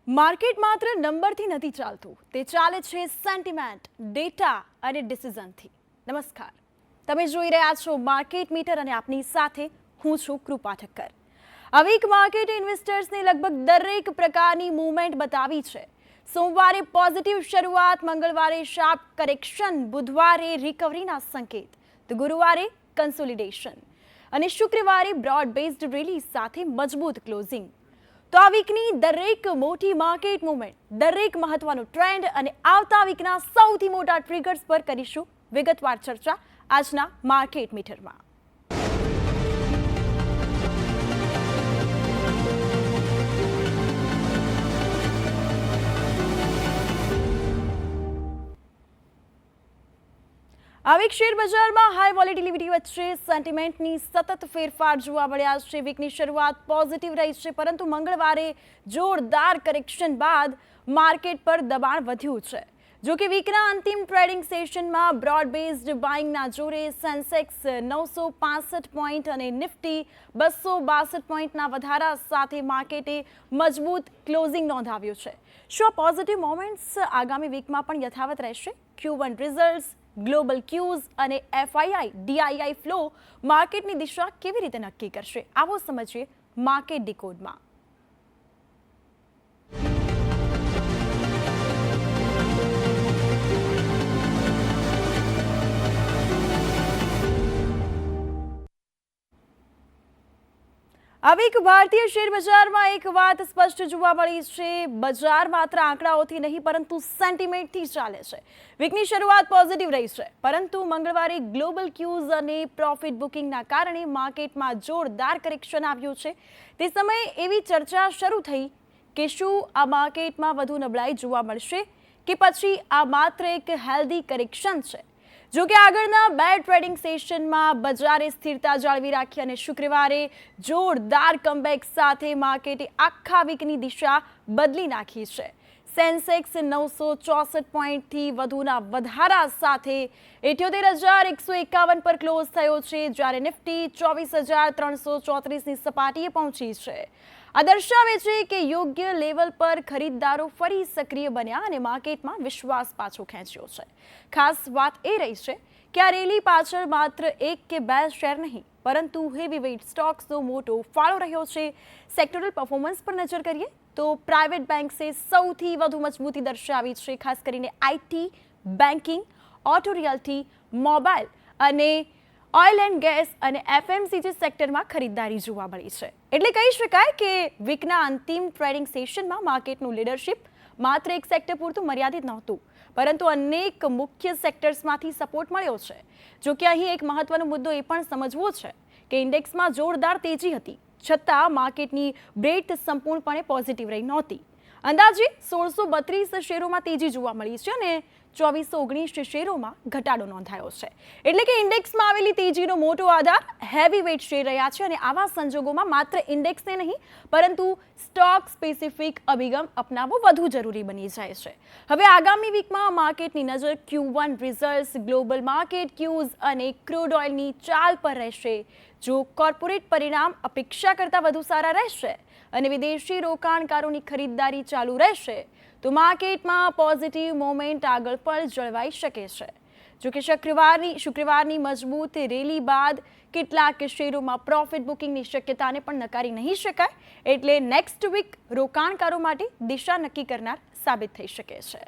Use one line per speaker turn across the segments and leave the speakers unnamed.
Market માત્ર નંબરથી નથી ચાલતું, તે ચાલે છે સેન્ટિમેન્ટ, ડેટા અને ડિસિઝનથી. નમસ્કાર, તમે જોઈ રહ્યા છો માર્કેટ મીટર અને આપની સાથે હું છું કૃપા ઠક્કર. આ વીક માર્કેટ ઇન્વેસ્ટર્સને લગભગ દરેક પ્રકારની મૂવમેન્ટ બતાવી છે. સોમવારે પોઝિટિવ શરૂઆત, મંગળવારે શાર્પ કરેક્શન, બુધવારે રિકવરીના સંકેત, તો ગુરુવારે કન્સોલિડેશન અને શુક્રવારે બ્રોડ બેઝડ રેલી સાથે મજબૂત ક્લોઝિંગ. તો આ વીકની દરેક મોટી માર્કેટ મૂવમેન્ટ, દરેક મહત્વનો ટ્રેન્ડ અને આવતા વીકના સૌથી મોટા ટ્રિગર્સ પર કરીશું વિગતવાર ચર્ચા આજના માર્કેટ મીટરમાં. આ વીક શેર બજારમાં હાઈ વોલેટિલિટી વચ્ચે સેન્ટિમેન્ટની સતત ફેરફાર જોવા મળ્યા છે. વીકની શરૂઆત પોઝિટિવ રહી છે, પરંતુ મંગળવારે જોરદાર કરેક્શન બાદ માર્કેટ પર દબાણ વધ્યું છે. જો કે વીકના અંતિમ ટ્રેડિંગ સેશનમાં બ્રોડ બેઝડ બાઇંગના જોરે સેન્સેક્સ 965 પોઈન્ટ અને નિફ્ટી 262 પોઈન્ટના વધારા સાથે માર્કેટે મજબૂત ક્લોઝિંગ નોંધાવ્યું છે. શું આ પોઝિટિવ મોમેન્ટ્સ આગામી વીકમાં પણ યથાવત રહેશે? Q1 રિઝલ્ટ્સ, ગ્લોબલ ક્યુઝ અને FII DII ફ્લો માર્કેટની દિશા કેવી રીતે નક્કી કરશે? આવો સમજીએ માર્કેટ ડીકોડમાં. આ વીક ભારતીય શેર બજારમાં એક વાત સ્પષ્ટ જોવા મળી છે. બજાર માત્ર આંકડાઓથી નહીં પરંતુ સેન્ટિમેન્ટથી ચાલે છે. વીકની શરૂઆત પોઝિટિવ રહી છે, પરંતુ મંગળવારે ગ્લોબલ ક્યુઝ અને પ્રોફિટ બુકિંગના કારણે માર્કેટમાં જોરદાર કરેક્શન આવ્યું છે. તે સમયે એવી ચર્ચા શરૂ થઈ કે શું આ માર્કેટમાં વધુ નબળાઈ જોવા મળશે કે પછી આ માત્ર એક હેલ્ધી કરેક્શન છે. જો કે આગળના બે ટ્રેડિંગ સેશનમાં બજારે સ્થિરતા જાળવી રાખી અને શુક્રવારે જોરદાર કમબેક સાથે માર્કેટે આખા વીકની દિશા બદલી નાખી છે. સેન્સેક્સ 964 પોઈન્ટથી વધુના વધારા સાથે 78,151 પર ક્લોઝ થયો છે, જ્યારે નિફ્ટી 24,334ની સપાટીએ પહોંચી છે. આ દર્શાવે છે કે યોગ્ય લેવલ પર ખરીદદારો ફરી સક્રિય બન્યા અને માર્કેટમાં વિશ્વાસ પાછો ખેંચ્યો છે. ખાસ વાત એ રહી છે કે આ રેલી પાછળ માત્ર એક કે બે શેર નહીં, પરંતુ હેવી વેઇટ સ્ટોક્સનો મોટો ફાળો રહ્યો છે. સેક્ટરલ પરફોર્મન્સ પર નજર કરીએ તો પ્રાઇવેટ બેન્ક્સે સૌથી વધુ મજબૂતી દર્શાવી છે. ખાસ કરીને IT, banking, auto realty, mobile અને ઓઇલ એન્ડ ગેસ અને FMCG સેક્ટરમાં ખરીદદારી જોવા મળી છે. એટલે કહી શકાય કે વીકના અંતિમ ટ્રેડિંગ સેશનમાં માર્કેટનું લીડરશિપ માત્ર એક સેક્ટર પૂરતું મર્યાદિત નહોતું, પરંતુ અનેક મુખ્ય સેક્ટર્સમાંથી સપોર્ટ મળ્યો છે. જો કે અહીં એક મહત્વનો મુદ્દો એ પણ સમજવો છે કે ઇન્ડેક્સમાં જોરદાર તેજી હતી, છતાં માર્કેટની બ્રેથ સંપૂર્ણપણે પોઝિટિવ રહી નહોતી. અંદાજે 1632 શેરોમાં તેજી જોવા મળી છે અને 2419 શેરોમાં ઘટાડો નોંધાયો છે. એટલે કે ઇન્ડેક્સમાં આવેલી તેજીનો મોટો આધાર હેવી વેઇટ શેર રહ્યા છે અને આવા સંજોગોમાં માત્ર ઇન્ડેક્સને નહીં પરંતુ સ્ટોક સ્પેસિફિક અભિગમ અપનાવવો વધુ જરૂરી બની જાય છે. હવે આગામી વીકમાં માર્કેટની નજર Q1 results, global market cues અને ક્રૂડ ઓઇલની ચાલ પર રહેશે. જો કોર્પોરેટ પરિણામ અપેક્ષા કરતાં વધુ સારા રહેશે અને વિદેશી રોકાણકારોની ખરીદદારી ચાલુ રહેશે તો માર્કેટમાં પોઝિટિવ મોમેન્ટ આગળ પણ જળવાઈ શકે છે. જો કે શુક્રવારની મજબૂત રેલી બાદ કેટલાક શેરોમાં પ્રોફિટ બુકિંગની શક્યતાને પણ નકારી નહીં શકાય. એટલે નેક્સ્ટ વીક રોકાણકારો માટે દિશા નક્કી કરનાર સાબિત થઈ શકે છે.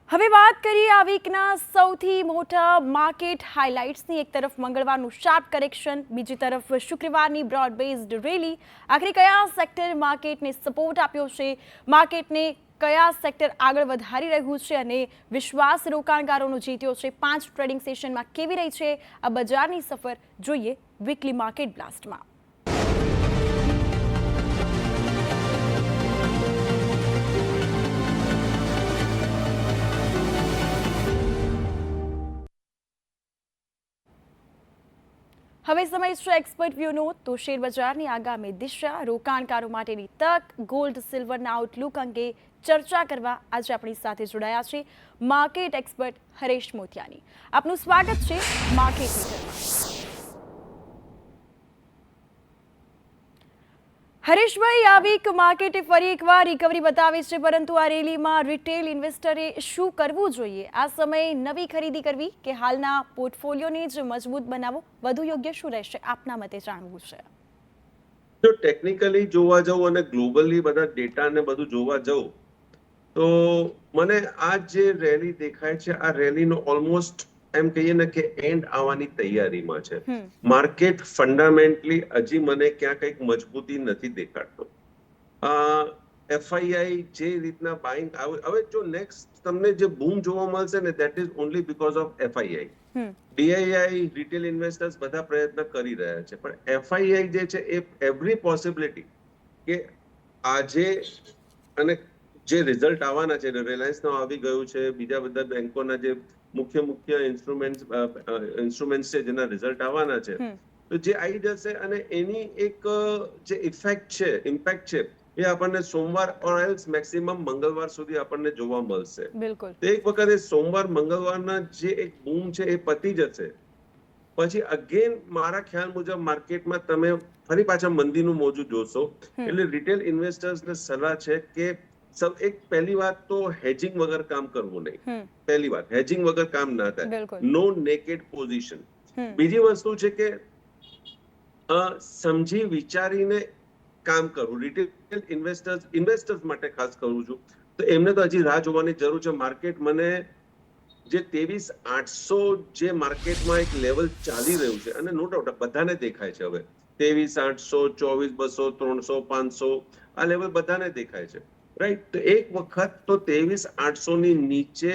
હવે વાત કરીએ આ વીકના સૌથી મોટા માર્કેટ હાઇલાઇટ્સની. એક તરફ મંગળવારનું શાર્પ કરેક્શન, બીજી તરફ શુક્રવારની બ્રોડ બેઝડ રેલી. આખરે કયા સેક્ટર માર્કેટને સપોર્ટ આપ્યો છે, માર્કેટને કયા સેક્ટર આગળ વધારી રહ્યું છે અને વિશ્વાસ રોકાણકારોનો જીત્યો છે? 5 ટ્રેડિંગ સેશનમાં કેવી રહી છે આ બજારની સફર? જોઈએ વીકલી માર્કેટ બ્લાસ્ટમાં. હવે સમય છે એક્સપર્ટ વ્યૂનો. તો શેર બજારની આગામી દિશા, રોકાણકારો માટેની તક, ગોલ્ડ સિલ્વરના આઉટલુક અંગે ચર્ચા કરવા આજે આપણી સાથે જોડાયા છે માર્કેટ એક્સપર્ટ હરેશ મોતિયાની. આપનું સ્વાગત છે માર્કેટ મીટરમાં. હરેશભાઈ, આ વીક માર્કેટે ફરી એકવાર રિકવરી બતાવી છે, પરંતુ આ રેલીમાં રિટેલ ઇન્વેસ્ટરે શું કરવું જોઈએ? આ સમયે નવી ખરીદી કરવી કે હાલના પોર્ટફોલિયોને જ મજબૂત બનાવવો વધુ યોગ્ય શું રહેશે? આપના મતે જાણવું છે.
જો ટેકનિકલી જોવા જાઉં અને ગ્લોબલી બધા ડેટા ને બધું જોવા જાઉં તો મને આ જે રેલી દેખાય છે આ રેલીનો ઓલમોસ્ટ એમ કહીએ ને કે એન્ડ આવવાની તૈયારીમાં છે. માર્કેટ ફંડામેન્ટલી હજી મને ક્યાં કંઈક મજબૂતી નથી દેખાડતો. એફઆઈઆઈ જે રીતના બાઇંગ હવે જો નેક્સ્ટ તમને જે બૂમ જોવા મળશે ને that is only because of FII. DII retail investors બધા પ્રયત્ન કરી રહ્યા છે, પણ એફઆઈઆઈ જે છે એ એવરી પોસિબિલિટી કે આજે અને જે રિઝલ્ટ આવવાના છે, રિલાયન્સનો આવી ગયું છે, બીજા બધા બેંકોના જે મુખ્ય ઇન્સ્ટ્રુમેન્ટ્સ છે જેના રિઝલ્ટ આવવાના છે, તો જે આવી જશે અને એની એક જે ઇફેક્ટ છે, ઇમ્પેક્ટ છે, એ આપણને સોમવાર ઓર એલ્સ મેક્સિમમ મંગળવાર સુધી આપણને જોવા મળશે.
બિલકુલ.
તો એક વખત સોમવાર મંગળવારના જે એક બૂમ છે એ પતી જશે પછી અગેન મારા ખ્યાલ મુજબ માર્કેટમાં તમે ફરી પાછા મંદીનું મોજું જોશો. એટલે રિટેલ ઇન્વેસ્ટર્સને સલાહ છે કે એક પહેલી વાત તો હેજિંગ વગર કામ કરવું નહીં. પહેલી વાત હેજિંગ વગર કામ ના થાય. નો નેકેડ પોઝિશન. બીજી વસ્તુ છે કે સમજી વિચારીને કામ કરવું. રિટેલ ઇન્વેસ્ટર્સ માટે ખાસ કરું છું તો એમને તો હજી રાહ જોવાની જરૂર છે. માર્કેટ મને જે 23,800 જે માર્કેટમાં એક લેવલ ચાલી રહ્યું છે અને નો ડાઉટ બધાને દેખાય છે હવે 23,800, 24,200, 300, 500 આ લેવલ બધાને દેખાય છે, રાઈટ. તો એક વખત તો 23,800 ની નીચે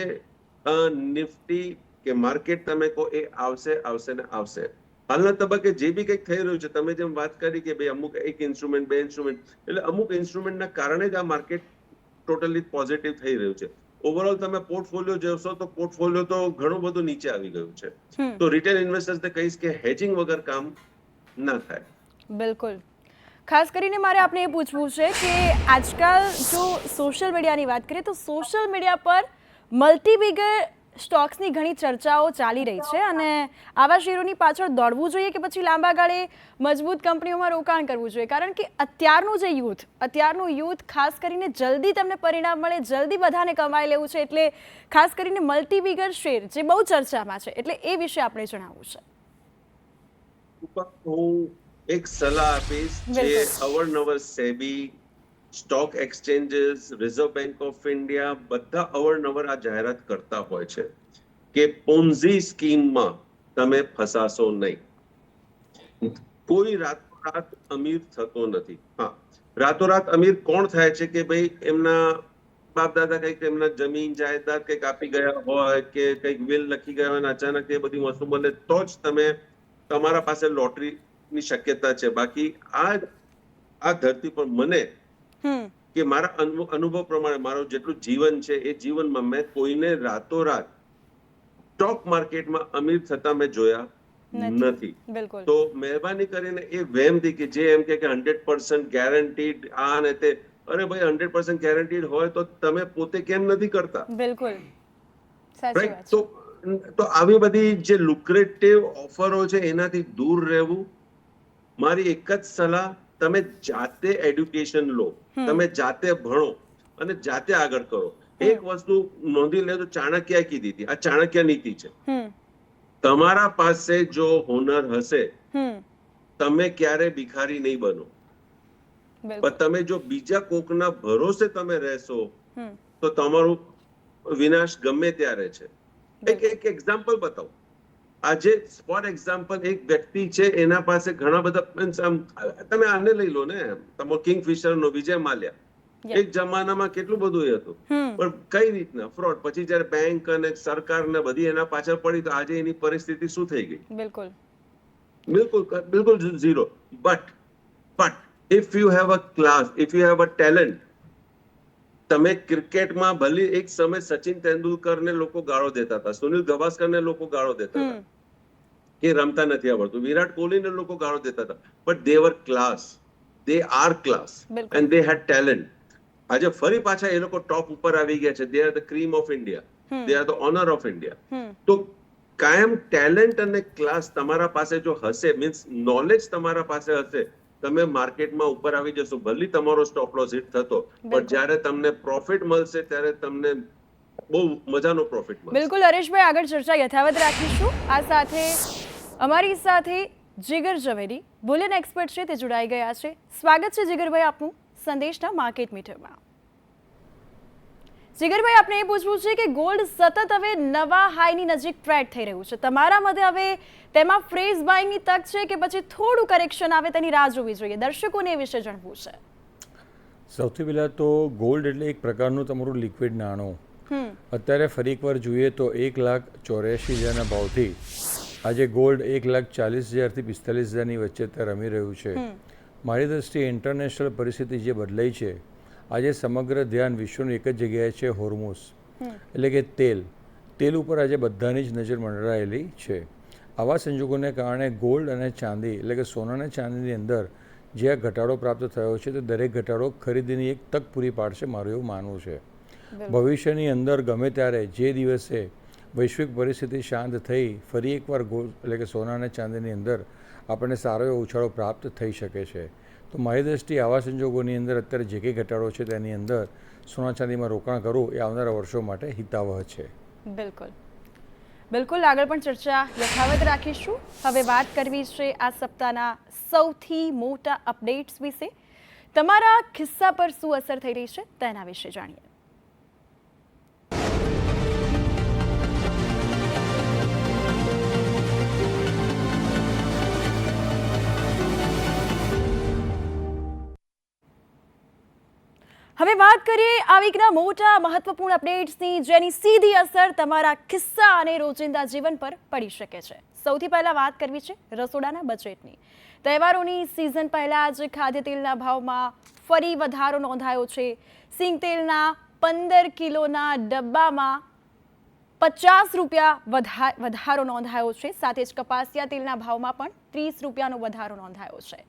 નિફ્ટી કે માર્કેટ તમે કહો એ આવશે ને આવશે. હાલના તબક્કે જે બી કંઈક થઈ રહ્યું છે, તમે જેમ વાત કરી કે ભાઈ અમુક એક ઇન્સ્ટ્રુમેન્ટ, બે ઇન્સ્ટ્રુમેન્ટ, એટલે અમુક ઇન્સ્ટ્રુમેન્ટના કારણે જ આ માર્કેટ ટોટલી પોઝિટિવ થઈ રહ્યું છે. ઓવરઓલ તમે પોર્ટફોલિયો જોશો તો પોર્ટફોલિયો તો ઘણું બધું નીચે આવી ગયું છે. તો રિટેલ ઇન્વેસ્ટર્સને કહીશ કે હેજિંગ વગર કામ ના થાય.
બિલકુલ. ખાસ કરીને મારે આપણે એ પૂછવું છે કે આજકાલ જો સોશિયલ મીડિયાની વાત કરીએ તો સોશિયલ મીડિયા પર મલ્ટીબિગર સ્ટોક્સની ઘણી ચર્ચાઓ ચાલી રહી છે અને આવા શેરોની પાછળ દોડવું જોઈએ કે પછી લાંબા ગાળે મજબૂત કંપનીઓમાં રોકાણ કરવું જોઈએ? કારણ કે અત્યારનું યુથ ખાસ કરીને જલ્દી તમને પરિણામ મળે, જલ્દી બધાને કમાઈ લેવું છે, એટલે ખાસ કરીને મલ્ટીબિગર શેર જે બહુ ચર્ચામાં છે, એટલે એ વિશે આપણે જણાવવું છે.
હું એક સલાહ આપીશ જે અવારનવાર SEBI, stock exchanges, reserve bank of India બધા અવારનવાર આ જાહેરાત કરતા હોય છે કે પોન્ઝી સ્કીમમાં તમે ફસાશો નહીં. કોઈ રાતોરાત અમીર થતો નથી. હા, રાતોરાત અમીર કોણ થાય છે કે ભાઈ એમના બાપ દાદા કંઈક એમના જમીન જાયદાદ કંઈક આપી ગયા હોય કે કંઈક વિલ લખી ગયા હોય અને અચાનક એ બધી વસ્તુ બને તો જ તમે તમારા પાસે લોટરીની શક્યતા છે. બાકી આ ધરતી પર મને કે મારા અનુભવ પ્રમાણે મારું જેટલું જીવન છે એ જીવનમાં મેં કોઈને રાતોરાત સ્ટોક માર્કેટમાં અમીર થતા મેં જોયા નથી. તો મહેરબાની કરીને એ વહેમથી કે જે એમ કે 100% ગેરંટીડ આ ને તે, અરે ભાઈ 100% ગેરંટીડ હોય તો તમે પોતે કેમ નથી કરતા?
બિલકુલ સાચી વાત.
તો આવી બધી જે લુક્રેટિવ ઓફરો છે એનાથી દૂર રહેવું. મારી એક જ સલાહ, તમે જાતે એડ્યુકેશન લો, તમે જાતે ભણો અને જાતે આગળ કરો. એક વસ્તુ નોંધી લે તો ચાણક્ય કીધી હતી, આ ચાણક્ય નીતિ છે. તમારા પાસે જો હોનર હશે તમે ક્યારે ભિખારી નહીં બનો. પણ તમે જો બીજા કોકના ભરોસે તમે રહેશો તો તમારું વિનાશ ગમે ત્યારે છે. એક એક્ઝામ્પલ બતાવો. આજે ફોર એક્ઝામ્પલ એક વ્યક્તિ છે એના પાસે ઘણા બધા, તમે આને લઈ લો ને, તમારો કિંગફિશર નો વિજય માલ્યા, એક જમાનામાં કેટલું બધું એ હતું, પણ કઈ રીતના ફ્રોડ, પછી જયારે બેંક અને સરકાર ને બધી એના પાછળ પડી તો આજે એની પરિસ્થિતિ શું થઈ ગઈ? બિલકુલ zero. But if you have a class, if you have a talent, તમે ક્રિકેટમાં ભલે એક સમય સચિન તેંડુલકરને લોકો ગાળો દેતા હતા, સુનિલ ગાવસ્કરને લોકો ગાળો દેતા હતા કે રમતા નથી આવડતું, વિરાટ કોહલીને લોકો ગાળો દેતા હતા, but they were class, they are class and they had talent. આજે ફરી પાછા એ લોકો ટોપ ઉપર આવી ગયા છે. They are the cream of India, they are the owner of India. તો કાયમ ટેલેન્ટ અને ક્લાસ તમારા પાસે જો હશે, મીન્સ નોલેજ તમારા પાસે હશે, તમે માર્કેટમાં ઉપર આવી જશો, ભલે તમારો સ્ટોપ લોસ હિટ થતો, પણ જ્યારે તમને પ્રોફિટ મળશે ત્યારે તમને બહુ મજાનો પ્રોફિટ મળશે.
બિલકુલ હરેશભાઈ, આગળ ચર્ચા યથાવત રાખીશું. આ સાથે અમારી સાથે જીગર ઝવેરી બુલિયન એક્સપર્ટ છે તે જોડાઈ ગયા છે. સ્વાગત છે જીગરભાઈ આપનું સંદેશના માર્કેટ મીટરમાં. જીગરભાઈ, આપણે એ પૂછવું છે કે ગોલ્ડ સતત હવે નવા હાઈની નજીક ટ્રેડ થઈ રહ્યું છે. તમારા મતે હવે તેમાં ફ્રેઝ બાઇંગની તક છે કે પછી થોડું કરેક્શન આવે તેની રાહ જોવી જોઈએ? દર્શકોને એ વિશે જાણવું છે.
સૌથી પહેલાં તો ગોલ્ડ એટલે એક પ્રકારનું તમારું લિક્વિડ નાણું. અત્યારે ફરી એકવાર જોઈએ તો 1,84,000ના ભાવથી આજે ગોલ્ડ 1,40,000થી 45,000ની વચ્ચે અત્યારે રમી રહ્યું છે. મારી દ્રષ્ટિએ ઇન્ટરનેશનલ પરિસ્થિતિ જે બદલાઈ છે, આજે સમગ્ર ધ્યાન વિશ્વનું એક જ જગ્યાએ છે, હોર્મુઝ એટલે કે તેલ ઉપર આજે બધાની જ નજર મંડરાયેલી છે. આવા સંજોગોને કારણે ગોલ્ડ અને ચાંદી એટલે કે સોના અને ચાંદીની અંદર જે આ ઘટાડો પ્રાપ્ત થયો છે તે દરેક ઘટાડો ખરીદીની એક તક પૂરી પાડશે, મારું એવું માનવું છે. ભવિષ્યની અંદર ગમે ત્યારે જે દિવસે વૈશ્વિક પરિસ્થિતિ શાંત થઈ ફરી એકવાર ગોલ્ડ એટલે કે સોના અને ચાંદીની અંદર આપણને સારો એવો ઉછાળો પ્રાપ્ત થઈ શકે છે. તો મારી દ્રષ્ટિએ આવા સંજોગોની અંદર અત્યારે જે કંઈ ઘટાડો છે તેની અંદર સોના ચાંદીમાં રોકાણ કરવું એ આવનારા વર્ષો માટે હિતાવહ છે.
બિલકુલ આગળ પણ ચર્ચા યથાવત રાખીશું. હવે વાત કરવી છે આ સપ્તાહના સૌથી મોટા અપડેટ્સ વિશે. તમારા ખિસ્સા પર શું અસર થઈ રહી છે તેના વિશે જાણીએ. હવે વાત કરીએ આ વીકના મોટા મહત્વપૂર્ણ અપડેટ્સની, જેની સીધી અસર તમારા ખિસ્સા અને રોજિંદા જીવન પર પડી શકે છે. સૌથી પહેલા વાત કરવી છે રસોડાના બજેટની. તહેવારોની સિઝન પહેલા જ ખાદ્ય તેલના ભાવમાં ફરી વધારો નોંધાયો છે. સિંગ તેલના 15 કિલોના ડબ્બામાં 50 રૂપિયા વધારો નોંધાયો છે. સાથે જ કપાસિયા તેલના ભાવમાં પણ 30 રૂપિયાનો વધારો નોંધાયો છે.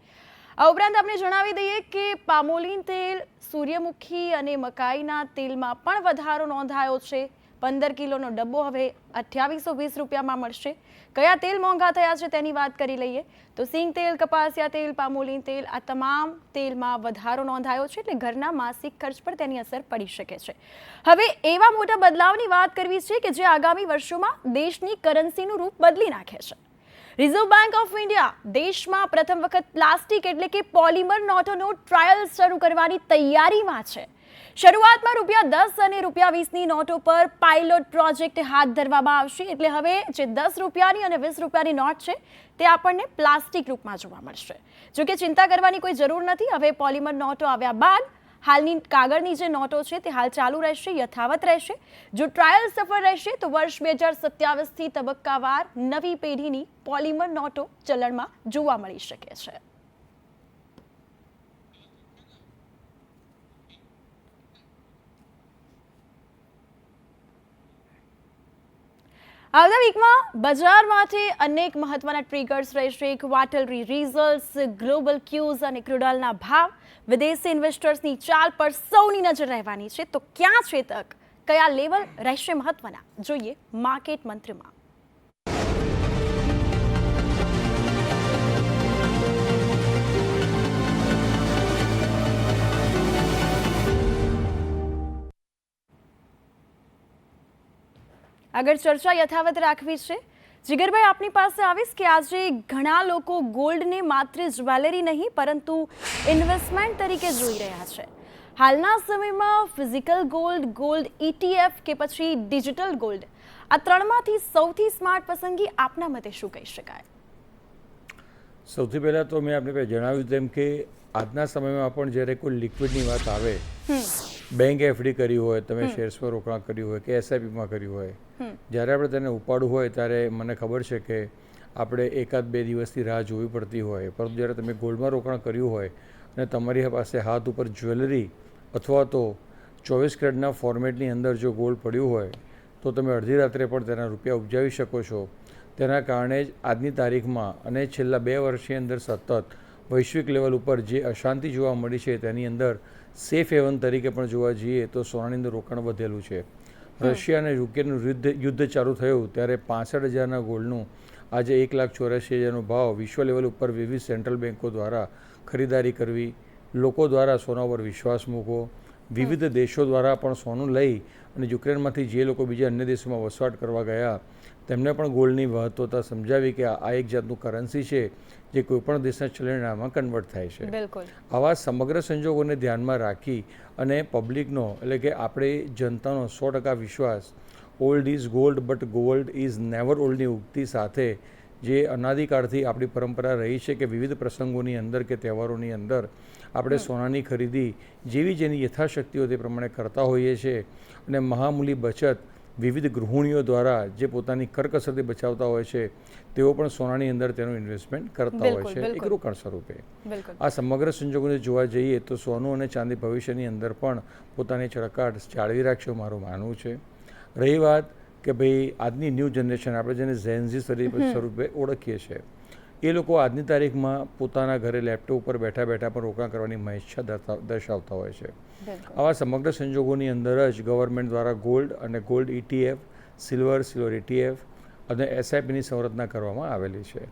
આ ઉપરાંત આપણે જણાવી દઈએ કે પામોલીન તેલ, સૂર્યમુખી અને મકાઈના તેલમાં પણ વધારો નોંધાયો છે. 15 કિલોનો ડબ્બો હવે 2820 રૂપિયામાં મળશે. કયા તેલ મોંઘા થયા છે તેની વાત કરી લઈએ તો સિંગ તેલ, કપાસિયા તેલ, પામોલીન તેલ, આ તમામ તેલમાં વધારો નોંધાયો છે. એટલે ઘરના માસિક ખર્ચ પર તેની અસર પડી શકે છે. હવે એવા મોટા બદલાવની વાત કરવી છે કે જે આગામી વર્ષોમાં દેશની કરન્સીનું રૂપ બદલી નાખે છે. રિઝર્વ બેંક ઓફ ઇન્ડિયા દેશમાં પ્રથમ વખત પ્લાસ્ટિક એટલે કે પોલિમર નોટોનો ટ્રાયલ શરૂ કરવાની તૈયારીમાં છે. શરૂઆતમાં ₹10 અને ₹20ની નોટો પર પાયલોટ પ્રોજેક્ટ હાથ ધરવામાં આવશે. એટલે હવે જે 10 રૂપિયાની અને 20 રૂપિયાની નોટ છે તે આપણને પ્લાસ્ટિક રૂપમાં જોવા મળશે. જોકે ચિંતા કરવાની કોઈ જરૂર નથી. હવે પોલિમર નોટો આવ્યા બાદ હાલની કાગળની જે નોટો છે તે હાલ ચાલુ રહેશે, યથાવત રહેશે. જો ટ્રાયલ સફળ રહેશે તો વર્ષ 2027થી તબક્કાવાર નવી પેઢીની પોલિમર નોટો ચલણમાં જોવા મળી શકે છે. આવતા વીકમાં બજારમાંથી અનેક મહત્વના ટ્રિગર્સ રહેશે. ક્વાર્ટરલી રિઝલ્ટ્સ, ગ્લોબલ ક્યુઝ અને ક્રૂડ ઓઇલના ભાવ, વિદેશી ઇન્વેસ્ટર્સની ચાલ પર સૌની નજર રહેવાની છે. તો ક્યાં છે તક, કયા લેવલ રહેશે મહત્વના, જોઈએ માર્કેટ મંત્રમાં. આગળ ચર્ચા યથાવત રાખવી છે. જીગરભાઈ, આપની પાસે આવીશ કે આજે ઘણા લોકો ગોલ્ડને માત્ર જ્વેલરી નહીં પરંતુ ઇન્વેસ્ટમેન્ટ તરીકે જોઈ રહ્યા છે. હાલના સમયમાં ફિઝિકલ ગોલ્ડ, ગોલ્ડ ETF કે પછી ડિજિટલ ગોલ્ડ, આ ત્રણમાંથી સૌથી સ્માર્ટ પસંદગી આપના મતે શું કહી શકાય?
સૌથી પહેલાં તો મેં આપને જણાવ્યું તેમ કે આજના સમયમાં પણ જ્યારે કોઈ લિક્વિડની વાત આવે, બેંક FD કરી હોય, તમે શેર્સમાં રોકાણ કર્યું હોય કે SIPમાં કર્યું હોય, જ્યારે આપણે તેને ઉપાડવું હોય ત્યારે મને ખબર છે કે આપણે 1-2 દિવસની રાહ જોવી પડતી હોય. પરંતુ જ્યારે તમે ગોલ્ડમાં રોકાણ કર્યું હોય અને તમારી પાસે હાથ ઉપર જ્વેલરી અથવા તો 24 કેરેટના ફોર્મેટની અંદર જો ગોલ્ડ પડ્યું હોય તો તમે અડધી રાત્રે પણ તેના રૂપિયા ઉપજાવી શકો છો. તેના કારણે જ આજની તારીખમાં અને છેલ્લા 2 વર્ષની અંદર સતત વૈશ્વિક લેવલ ઉપર જે અશાંતિ જોવા મળી છે તેની અંદર સેફ હેવન તરીકે પણ જોવા જઈએ તો સોનાની અંદર રોકાણ વધેલું છે. રશિયા અને યુક્રેનનું યુદ્ધ ચાલુ થયું ત્યારે 65,000ના ગોલ્ડનું આજે 1,84,000નો ભાવ વિશ્વ લેવલ ઉપર વિવિધ સેન્ટ્રલ બેન્કો દ્વારા ખરીદારી કરવી, લોકો દ્વારા સોના પર વિશ્વાસ મૂકવો, વિવિધ દેશો દ્વારા પણ સોનું લઈ અને યુક્રેનમાંથી જે લોકો બીજા અન્ય દેશોમાં વસવાટ કરવા ગયા તેમને પણ ગોલ્ડની મહત્વતા સમજાવી કે આ એક જાતનું કરન્સી છે જે કોઈપણ દેશના ચલણમાં કન્વર્ટ થાય છે.
બિલકુલ.
આવા સમગ્ર સંજોગોને ધ્યાનમાં રાખી અને પબ્લિકનો એટલે કે આપણે જનતાનો 100% વિશ્વાસ old is gold but gold is never ઓલ્ડની ઉક્તિ સાથે જે અનાદિકાળથી આપણી પરંપરા રહી છે કે વિવિધ પ્રસંગોની અંદર કે તહેવારોની અંદર આપણે સોનાની ખરીદી જેવી જેની યથાશક્તિઓ તે પ્રમાણે કરતા હોઈએ છીએ અને મહામૂલી બચત વિવિધ ગૃહિણીઓ દ્વારા જે પોતાની કરકસરથી બચાવતા હોય છે તેઓ પણ સોનાની અંદર તેનું ઇન્વેસ્ટમેન્ટ કરતા હોય છે એક રોકાણ સ્વરૂપે. આ સમગ્ર સંજોગોને જોવા જઈએ તો સોનું અને ચાંદી ભવિષ્યની અંદર પણ પોતાની ચળકાટ જાળવી રાખશે મારું માનવું છે. રહી વાત કે ભાઈ આજની ન્યૂ જનરેશન આપણે જેને ઝેનઝી સ્વરૂપે ઓળખીએ છીએ એ લોકો આજની તારીખમાં પોતાના ઘરે લેપટોપ ઉપર બેઠા બેઠા પણ રોકાણ કરવાની મહેચ્છા દર્શાવતા હોય છે. આવા સમગ્ર સંજોગોની અંદર જ ગવર્મેન્ટ દ્વારા ગોલ્ડ અને ગોલ્ડ ETF, સિલ્વર ETF અને SIPની સંરચના કરવામાં આવેલી છે.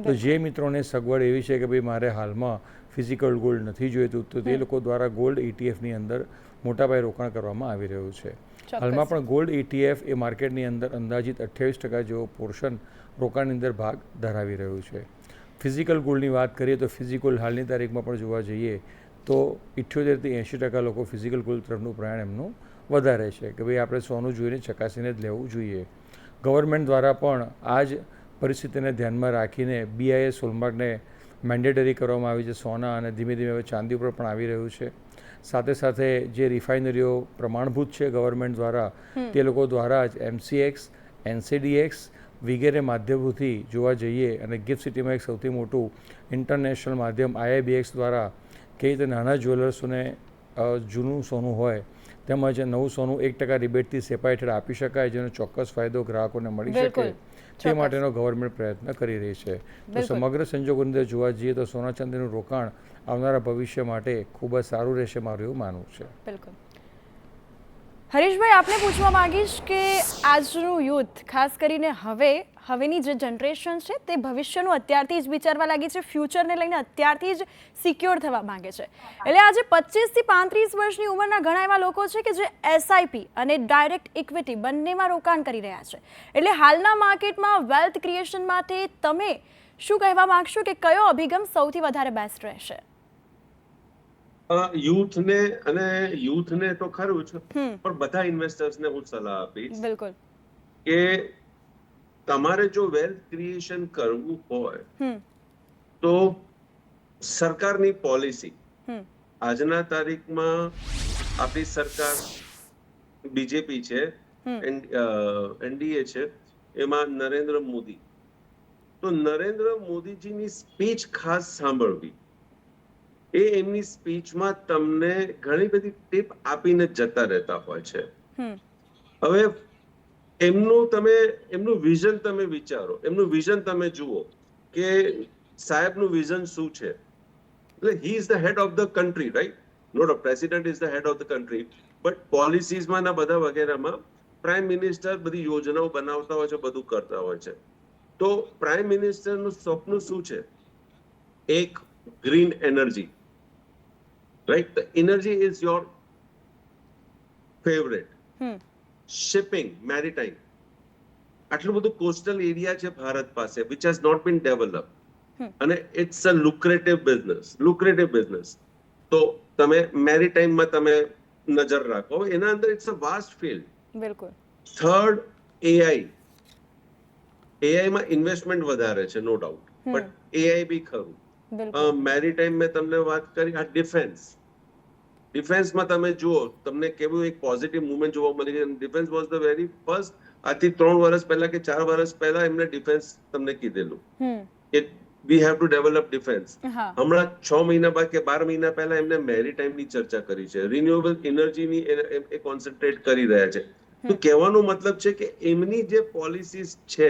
તો જે મિત્રોને સગવડ એવી છે કે ભાઈ મારે હાલમાં ફિઝિકલ ગોલ્ડ નથી જોઈતું તો તે લોકો દ્વારા ગોલ્ડ ETFની અંદર મોટા પાયે રોકાણ કરવામાં આવી રહ્યું છે. હાલમાં પણ ગોલ્ડ ETF એ માર્કેટની અંદર અંદાજિત 28% જેવો પોર્શન રોકાણની અંદર ભાગ ધરાવી રહ્યું છે. ફિઝિકલ ગોલ્ડની વાત કરીએ તો ફિઝિકલ હાલની તારીખમાં પણ જોવા જઈએ તો 78થી 80% લોકો ફિઝિકલ ગોલ્ડ તરફનું પ્રયાણ એમનું વધારે છે કે ભાઈ આપણે સોનું જોઈને ચકાસીને જ લેવું જોઈએ. ગવર્મેન્ટ દ્વારા પણ આ જ પરિસ્થિતિને ધ્યાનમાં રાખીને BIS હોલમાર્કને મેન્ડેટરી કરવામાં આવી છે સોના અને ધીમે ધીમે હવે ચાંદી ઉપર પણ આવી રહ્યું છે. સાથે સાથે જે રિફાઇનરીઓ પ્રમાણભૂત છે ગવર્મેન્ટ દ્વારા તે લોકો દ્વારા જ MCX, NCDX વગેરે માધ્યમોથી જોવા જઈએ અને ગિફ્ટ સિટીમાં એક સૌથી મોટું ઇન્ટરનેશનલ માધ્યમ IIBX દ્વારા કઈ રીતે નાના જ્વેલર્સોને જૂનું સોનું હોય તેમજ નવું સોનું 1% રિબેટથી સેપા હેઠળ આપી શકાય જેનો ચોક્કસ ફાયદો ગ્રાહકોને મળી શકે તે માટેનો ગવર્મેન્ટ પ્રયત્ન કરી રહી છે. તો સમગ્ર સંજોગોની અંદર જોવા જઈએ તો સોના ચાંદીનું રોકાણ આવનારા ભવિષ્ય માટે ખૂબ જ સારું રહેશે મારું એવું માનવું છે.
બિલકુલ. હરીશભાઈ આપને પૂછવા માંગીશ કે આજનું યુથ ખાસ કરીને હવેની જે જનરેશન છે તે ભવિષ્યનું અત્યારથી જ વિચારવા લાગી છે, ફ્યુચરને લઈને અત્યારથી જ સિક્યોર થવા માંગે છે. એટલે આજે 25 થી 35 વર્ષની ઉંમરના ઘણા એવા લોકો છે કે જે SIP અને ડાયરેક્ટ ઇક્વિટી બંનેમાં રોકાણ કરી રહ્યા છે. એટલે હાલના માર્કેટમાં વેલ્થ ક્રિએશન માટે તમે શું કહેવા માંગશો કે કયો અભિગમ સૌથી વધારે બેસ્ટ રહેશે?
યુથને તો ખરું છે પણ બધા ઇન્વેસ્ટર્સને હું સલાહ આપીશ
બિલકુલ
કે તમારે જો વેલ્થ ક્રિએશન કરવું હોય તો સરકારની પોલિસી આજના તારીખમાં આપણી સરકાર બીજેપી છે, NDA છે, એમાં નરેન્દ્ર મોદી, તો નરેન્દ્ર મોદીજીની સ્પીચ ખાસ સાંભળવી. એ એમની સ્પીચમાં તમને ઘણી બધી ટીપ આપીને જતા રહેતા હોય છે. હવે એમનું વિઝન તમે વિચારો, એમનું વિઝન તમે જુઓ કે સાહેબનું વિઝન શું છે. એટલે he is the head of the country, right? Not a president is the head of the country, but પોલિસીઝમાં ના બધા વગેરેમાં પ્રાઇમ મિનિસ્ટર બધી યોજનાઓ બનાવતા હોય છે, બધું કરતા હોય છે. તો પ્રાઇમ મિનિસ્ટરનું સ્વપ્ન શું છે? એક green energy, right? The energy is your favorite. Shipping, maritime. આટલું બધું કોસ્ટલ એરિયા છે ભારત પાસે which has not been developed. અને it's a lucrative business. તો તમે મેરીટાઈમમાં તમે નજર રાખો, એના અંદર it's a vast field.
બિલકુલ.
થર્ડ, AI માં ઇન્વેસ્ટમેન્ટ વધારે છે નો ડાઉટ, બટ AI બી ખરું. મેરીટાઈમ મેં તમને વાત કરી. આ ડિફેન્સમાં તમે જુઓ, તમને કેવું એક પોઝિટિવ મુવમેન્ટ જોવા મળી ગઈ. Defence was the very first. આજથી 3 વર્ષ પહેલા કે 4 વર્ષ પહેલા એમને ડિફેન્સ તમને કીધેલું કે we have to develop defence. હમણાં 6 મહિના બાદ કે 12 મહિના પહેલા એમને મેરીટાઈમની ચર્ચા કરી છે, રિન્યુએબલ એનર્જીની એ કોન્સન્ટ્રેટ કરી રહ્યા છે. તો કહેવાનો મતલબ છે કે એમની જે પોલિસીસ છે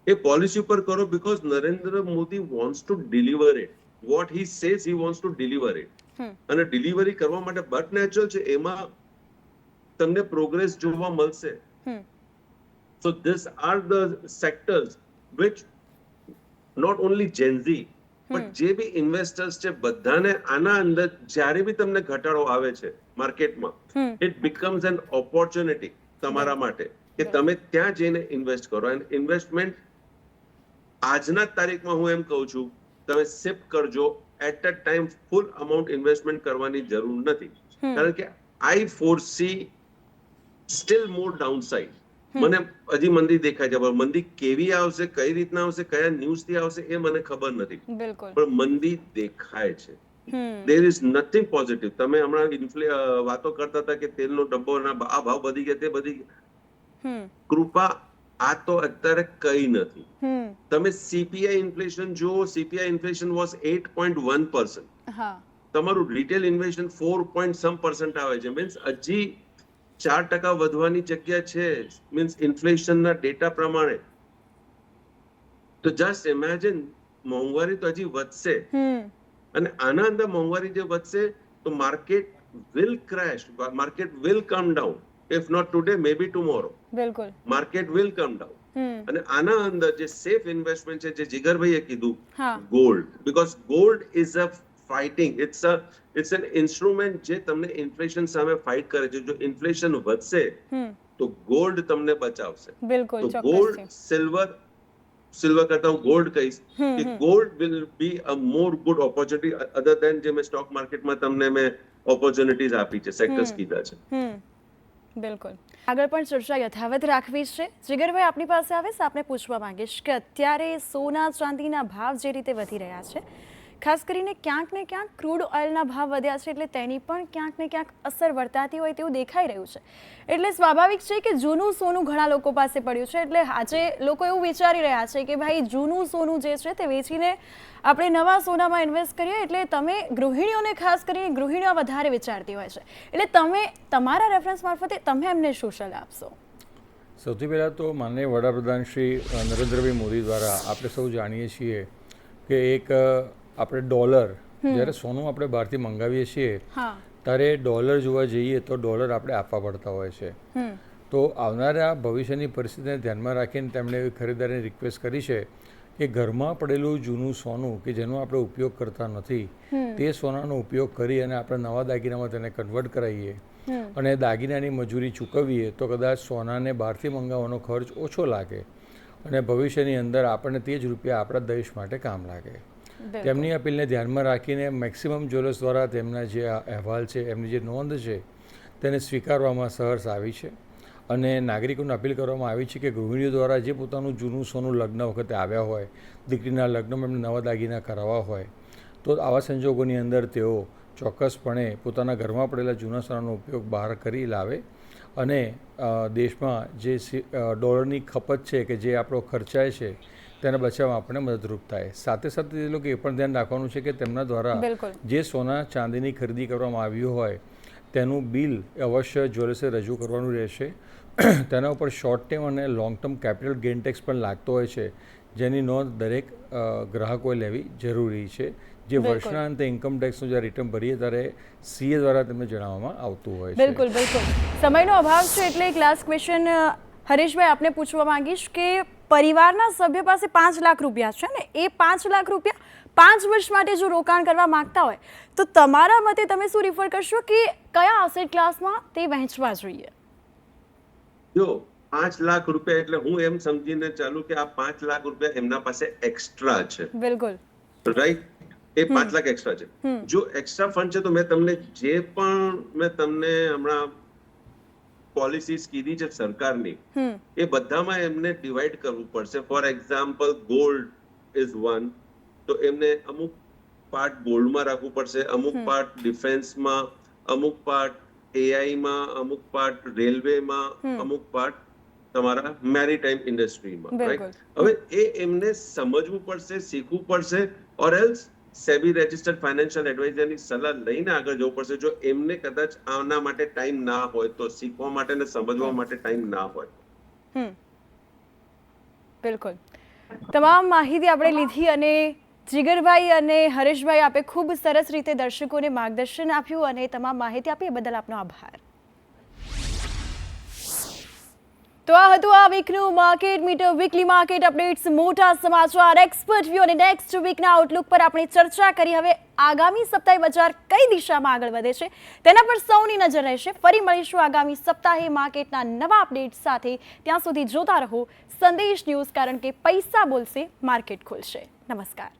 એ પોલિસી ઉપર કરો, because Narendra Modi wants to deliver it. What he says he wants to deliver it. અને ડિલિવરી કરવા માટે બટ નેચરલ છે, એમાં તમને પ્રોગ્રેસ જોવા મળશે. So these are the sectors which not only Gen Z પણ જે બી ઇન્વેસ્ટર્સ છે બધાને આના અંદર જ્યારે બી તમને ઘટાડો આવે છે માર્કેટમાં, ઇટ બીકમ્સ એન ઓપોર્ચ્યુનિટી તમારા માટે કે તમે ત્યાં જઈને ઇન્વેસ્ટ કરો. એન્ડ ઇન્વેસ્ટમેન્ટ આજના તારીખમાં હું એમ કહું છું તમે શિફ્ટ કરજો. At a time full amount investment કરવાની જરૂર નથી, કારણ કે આઈ ફોરસી સ્ટીલ મોર ડાઉનસાઇડ. મને હજી મંદી દેખાય છે, પણ મંદી કેવી આવશે, કઈ રીતના આવશે, કયા ન્યૂઝ થી આવશે એ મને ખબર નથી, પણ મંદી દેખાય છે. There is nothing positive. તમે હમણાં વાતો કરતા હતા કે તેલનો ડબ્બો આ ભાવ વધી ગયા, તે વધી ગયા. કૃપા આ તો અત્યારે કઈ નથી. તમે સીપીઆઈ ઇન્ફ્લેશન જુઓ, સીપીઆઈ ઇન્ફ્લેશન વોઝ 8.1%. તમારું રિટેલ ઇન્ફ્લેશન 4.some% આવે છે. મીન્સ હજી 4% વધવાની જગ્યા છે, મીન્સ ઇન્ફ્લેશનના ડેટા પ્રમાણે. તો જસ્ટ ઇમેજિન, મોંઘવારી તો હજી વધશે, અને આના અંદર મોંઘવારી જે વધશે તો market will crash, market will come down. If not today, maybe tomorrow. બિલકુલ. Market will come down. અને આના અંદર જે સેફ ઇન્વેસ્ટમેન્ટ છે, જે જીગરભાઈએ કીધું, gold, because gold is a fighting, it's an instrument જે તમને ઇન્ફ્લેશન સામે ફાઇટ કરે છે. જો ઇન્ફ્લેશન વધશે તો ગોલ્ડ તમને બચાવશે. બિલકુલ. તો ગોલ્ડ, સિલ્વર કરતા હું ગોલ્ડ કહીશ કે gold will be a more good opportunity other than જે મેં સ્ટોક માર્કેટમાં તમને મેં ઓપોર્ચ્યુનિટીઝ આપી છે, સેક્ટર્સ કીધા છે.
બિલકુલ. આગળ પણ ચર્ચા યથાવત રાખવી છે. જીગરભાઈ આપની પાસે આવીશ, આપને પૂછવા માંગીશ કે અત્યારે સોના ચાંદીના ભાવ જે રીતે વધી રહ્યા છે, ખાસ કરીને ક્યાંક ને ક્યાંક ક્રૂડ ઓઇલના ભાવ વધ્યા છે, એટલે તેની પણ ક્યાંક ને ક્યાંક અસર વર્તાતી હોય તેવું દેખાઈ રહ્યું છે. એટલે સ્વાભાવિક છે કે જૂનું સોનું ઘણા લોકો પાસે પડ્યું છે, એટલે આજે લોકો એવું વિચારી રહ્યા છે કે ભાઈ જૂનું સોનું જે છે તે વેચીને આપણે નવા સોનામાં ઇન્વેસ્ટ કરીએ. એટલે તમે ગૃહિણીઓને, ખાસ કરીને ગૃહિણીઓ વધારે વિચારતી હોય છે, એટલે તમે તમારા રેફરન્સ મારફતે તમે એમને શું સલાહ આપશો?
સૌથી પહેલાં તો માનનીય વડાપ્રધાન શ્રી નરેન્દ્રભાઈ મોદી દ્વારા આપણે સૌ જાણીએ છીએ કે એક આપણે ડોલર, જ્યારે સોનું આપણે બહારથી મંગાવીએ છીએ ત્યારે ડોલર જોવા જઈએ તો ડોલર આપણે આપવા પડતા હોય છે. તો આવનારા ભવિષ્યની પરિસ્થિતિને ધ્યાનમાં રાખીને તેમણે એવી ખરીદારીની રિક્વેસ્ટ કરી છે કે ઘરમાં પડેલું જૂનું સોનું કે જેનો આપણે ઉપયોગ કરતા નથી, તે સોનાનો ઉપયોગ કરી અને આપણે નવા દાગીનામાં તેને કન્વર્ટ કરાવીએ અને દાગીનાની મજૂરી ચૂકવીએ તો કદાચ સોનાને બહારથી મંગાવવાનો ખર્ચ ઓછો લાગે અને ભવિષ્યની અંદર આપણને તે જ રૂપિયા આપણા દેશ માટે કામ લાગે. તેમની અપીલને ધ્યાનમાં રાખીને મેક્સિમમ જ્વેલર્સ દ્વારા તેમના જે અહેવાલ છે, એમની જે નોંધ છે, તેને સ્વીકારવામાં સહર્ષ આવી છે. અને નાગરિકોને અપીલ કરવામાં આવી છે કે ગૃહિણીઓ દ્વારા જે પોતાનું જૂનું સોનું લગ્ન વખતે આવ્યા હોય, દીકરીના લગ્નમાં એમને નવા દાગીના કરાવવા હોય, તો આવા સંજોગોની અંદર તેઓ ચોક્કસપણે પોતાના ઘરમાં પડેલા જૂના સોનાનો ઉપયોગ બહાર કરી લાવે અને દેશમાં જે ડોલરની ખપત છે કે જે આપણો ખર્ચાય છે તેને બચાવવા આપણને મદદરૂપ થાય. સાથે સાથે એ લોકો એ પણ ધ્યાન રાખવાનું છે કે તેમના દ્વારા જે સોના ચાંદીની ખરીદી કરવામાં આવ્યું હોય તેનું બિલ અવશ્ય જ્વેલર્સે રજૂ કરવાનું રહેશે. તેના ઉપર શોર્ટ ટર્મ અને long term capital gain tax પણ લાગતો હોય છે, જેની નોંધ દરેક ગ્રાહકોએ લેવી જરૂરી છે, જે વર્ષના અંતે ઇન્કમ ટેક્સનું જ્યારે રિટર્ન ભરીએ ત્યારે સીએ દ્વારા તેમને જણાવવામાં આવતું હોય છે.
બિલકુલ. સમયનો અભાવ છે એટલે એક લાસ્ટ ક્વેશ્ચન હરેશભાઈ આપને પૂછવા માંગીશ કે પરિવારના સભ્ય પાસે 5 લાખ રૂપિયા છે ને, એ 5 લાખ રૂપિયા 5 વર્ષ માટે જો રોકાણ કરવા માંગતા હોય તો તમારા મતે તમે શું રિફર કરશો કે કયા એસેટ ક્લાસમાં તે વહેંચવા જોઈએ?
જો 5 લાખ રૂપિયા એટલે હું એમ સમજીને ચાલુ કે આ 5 લાખ રૂપિયા એમના પાસે એક્સ્ટ્રા છે. બિલકુલ. રાઈટ. એ 5 લાખ એક્સ્ટ્રા છે. જો એક્સ્ટ્રા ફંડ છે તો મેં તમને હમણાં પોલિસીઝ કીધી છે સરકારની, એ બધામાં એમને ડિવાઈડ કરવું પડશે. For example gold is one, તો એમને અમુક પાર્ટ ગોલ્ડમાં રાખવું પડશે, અમુક પાર્ટ ડિફેન્સમાં, અમુક પાર્ટ એઆઈમાં, અમુક પાર્ટ રેલવેમાં, અમુક પાર્ટ તમારા મેરીટાઈમ ઇન્ડસ્ટ્રીમાં. રાઈટ. હવે એ એમને સમજવું પડશે, શીખવું પડશે, or else SEBI registered financial એડવાઇઝરની સલાહ લઈને આગળ જવું પડશે. જો એમને કદાચ આના માટે ટાઈમ ના હોય, તો શીખવા માટે ને સમજવા માટે ટાઈમ ના હોય.
બિલકુલ. તમામ માહિતી આપણે લીધી અને જીગરભાઈ અને હરેશભાઈ આપે ખૂબ સરસ રીતે દર્શકોને માર્ગદર્શન આપ્યું અને તમામ માહિતી આપી એ બદલ આપનો આભાર. તો આ હતું આ વીકનું market meter weekly market updates, મોટા સમાચાર, એક્સપર્ટ વ્યૂ અને નેક્સ્ટ વીકના આઉટલુક પર આપણે ચર્ચા કરી. હવે આગામી સપ્તાહે બજાર કઈ દિશામાં આગળ વધે છે તેના પર સૌની નજર રહેશે. ફરી મળીશું આગામી સપ્તાહે માર્કેટના નવા અપડેટ સાથે. ત્યાં સુધી જોતા રહો સંદેશ ન્યૂઝ, કારણ કે પૈસા બોલશે, માર્કેટ ખુલશે. નમસ્કાર.